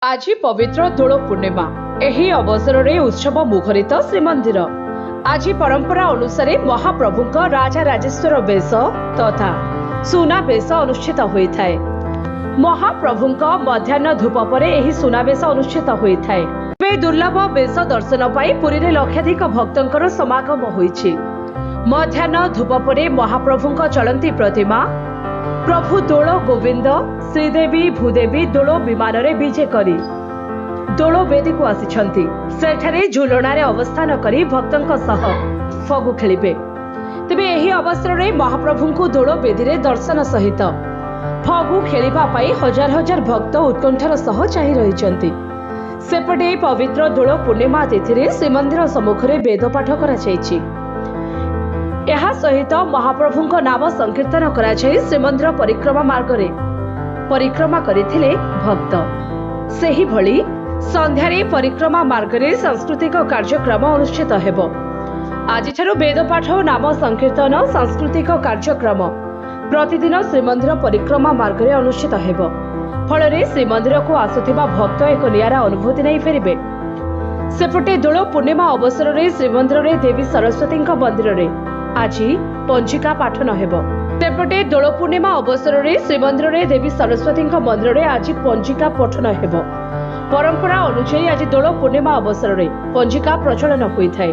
आज पवित्र दोल पूर्णिमा एही अवसर में उत्सव मुखरित श्रीमंदिर आज परंपरा अनुसार महाप्रभुक राजा राजेश्वर बेश तथा सुना बेश अनुष्ठित होता है। महाप्रभुक मध्याह्न धूप पर एही सुनाबेश अनुष्ठित होता है। दुर्लभ बेश दर्शन पाई पुरी रे लक्षाधिक भक्तंकर समागम होइछि। मध्याह्न धूप पर महाप्रभुक चलंती प्रतिमा प्रभु दोल गोविंद श्रीदेवी भूदेवी दोल विमान रे विजे करी दोल वेदी को आसिछंती। सेठारे झुलणारे अवस्थान करी भक्तंक सह फगु खेलिबे। तेबे एही अवसर रे महाप्रभुंकु दोल वेदी रे दर्शन सहित फगु खेलिबा पाई हजार हजार भक्त उत्कंठार सह चाहि रहिछंती। सेपटे पवित्र दोल पूर्णिमा तिथि रे श्रीमंदिर सम्मुख रे वेद पाठ करा जायछि। ଏହା ସହିତ ମହାପ୍ରଭୁଙ୍କ ନାମ ସଂକୀର୍ତ୍ତନ କରାଯାଇ ଶ୍ରୀମନ୍ଦିର ପରିକ୍ରମା ମାର୍ଗରେ ପରିକ୍ରମା କରିଥିଲେ ଭକ୍ତ। ସେହିଭଳି ସନ୍ଧ୍ୟାରେ ପରିକ୍ରମା ମାର୍ଗରେ ସାଂସ୍କୃତିକ କାର୍ଯ୍ୟକ୍ରମ ଅନୁଷ୍ଠିତ ହେବ। ଆଜିଠାରୁ ବେଦପାଠ ନାମ ସଂକୀର୍ତ୍ତନ ସାଂସ୍କୃତିକ କାର୍ଯ୍ୟକ୍ରମ ପ୍ରତିଦିନ ଶ୍ରୀମନ୍ଦିର ପରିକ୍ରମା ମାର୍ଗରେ ଅନୁଷ୍ଠିତ ହେବ। ଫଳରେ ଶ୍ରୀମନ୍ଦିରକୁ ଆସୁଥିବା ଭକ୍ତ ଏକ ନିଆରା ଅନୁଭୂତି ନେଇ ଫେରିବେ। ସେପଟେ ଦୋଳ ପୂର୍ଣ୍ଣିମା ଅବସରରେ ଶ୍ରୀମନ୍ଦିରରେ ଦେବୀ ସରସ୍ୱତୀଙ୍କ ମନ୍ଦିରରେ आज पंजिका पाठन हेबो। सेपटे दोल पूर्णिमा अवसर में श्रीमंदिर में देवी सरस्वती मंदिर में आज पंजिका पठन हेबो। परंपरा अनुसार आज दोल पूर्णिमा अवसर में पंजिका प्रचलन होता है।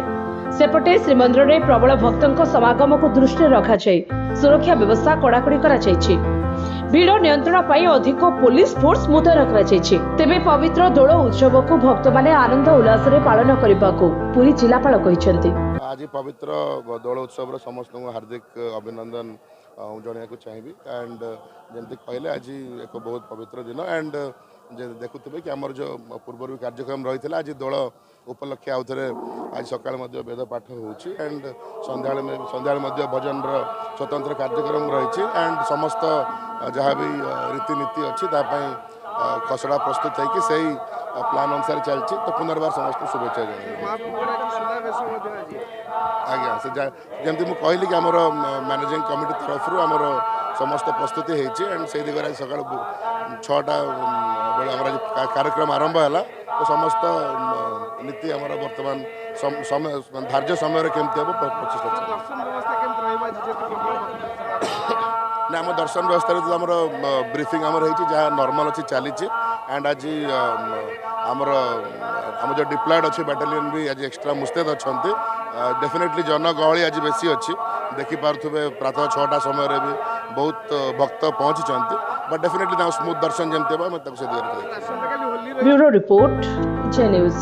सेपटे श्रीमंदिर में प्रबल भक्तों समागम को दृष्टि रखा जाए सुरक्षा व्यवस्था कड़ाकड़ी करा जायछि। भीड़ नियंत्रण पाई अधिक पुलिस फोर्स मुतयन करा जायछि। तेबे पवित्र दोल उत्सव को भक्त माने आनंद उल्लास रे पालन करबा को पुरी जिलापाल कहिसेंति। आज पवित्र दोल उत्सव समस्त हार्दिक अभिनंदन जनाया चाहिए। एंड जमी कहले आज एक बहुत पवित्र दिन। एंड देखुवे कि आमर जो पूर्व भी कार्यक्रम रही है आज दोल उपलक्षे आउ थे आज सका वेद पाठ होची। एंड सन्ध्या भजन स्वतंत्र कार्यक्रम रही। एंड समस्त जहाँ भी रीतिनीति अच्छी खसड़ा प्रस्तुत है से प्लान अनुसार चलती। तो पुनर्बार समस्त शुभेच्छा आज्ञा से जमी मुझे कहली कि आमर मैनेजिंग कमिटी तरफ आमर समस्त प्रस्तुति होती। एंड से दिगरे सका 6टा बेले आम कार्यक्रम आरंभ है। तो समस्त नीति आमर बर्तमान धार्य समय केमती हम प्रचेषा ना आम दर्शन व्यवस्था आमर ब्रीफिंग आमर जहाँ नॉर्मल अच्छी चली। एंड आज आमर आम जो डिप्लॉयड अच्छी बैटालियन भी आज एक्स्ट्रा मुस्तैद अच्छा। डेफिनेटली जनगहली आज बेसी अच्छी देखिपे प्रातः 6टा समय भी बहुत भक्त पहुँची। बट डेफिनेटली स्मूथ दर्शन जमती है। ब्यूरो रिपोर्ट जे न्यूज।